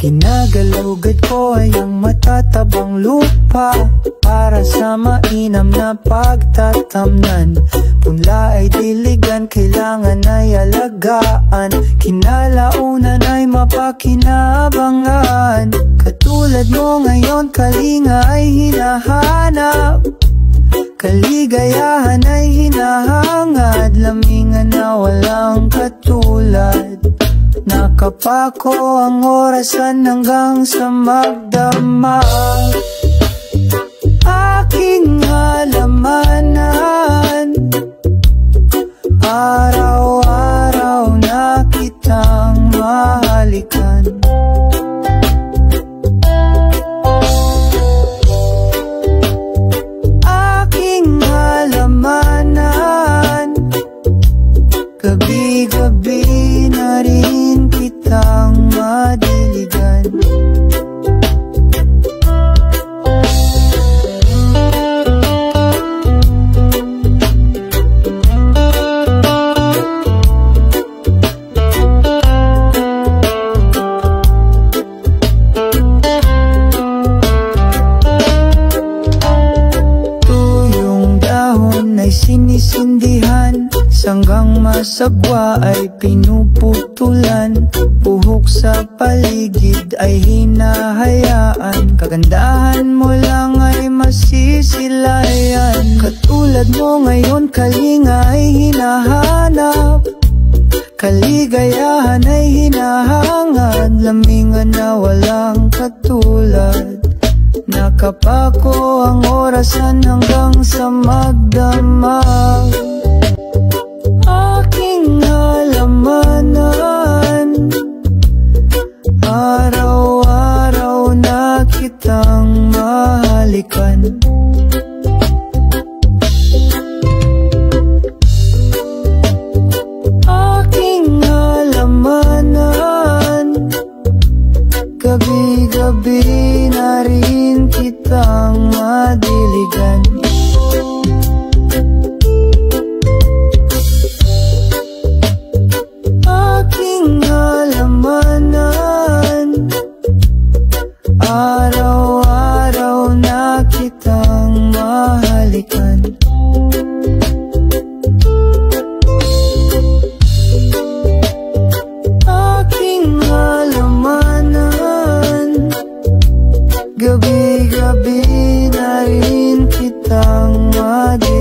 Ginagalugad ko ay ang matatabang lupa para sa mainam na pagtatamnan. Punla ay diligan, kailangan ay alagaan. Kinalaunan ay mapakinabangan. Katulad mo ngayon, kalinga ay hinahanap. Kaligayahan ay hinahangad. Lamingan na walang katulad. Nakapako ang orasan hanggang sa magdamag. Aking halamanan, araw-araw na kitang mahalikan. Aking halamanan, gabi-gabi na rin kitang madiligan. Tuyong dahon ay sinisindihan, sanggang masagwa ay pinuputulan. Buhok sa paligid ay hinahayaan. Kagandahan mo lang ay masisilayan. Katulad mo ngayon, kalinga ay hinahanap. Kaligayahan ay hinahangad. Lamingan na walang katulad. Nakapako ang orasan hanggang sa magdamag. Aking halamanan, araw-araw na kitang mahalikan. Aking halamanan, gabi-gabi na rin kitang madiligan. Aking halamanan, araw-araw na kitang mahalikan. Aking halamanan, gabi-gabi na rin kitang madiligan.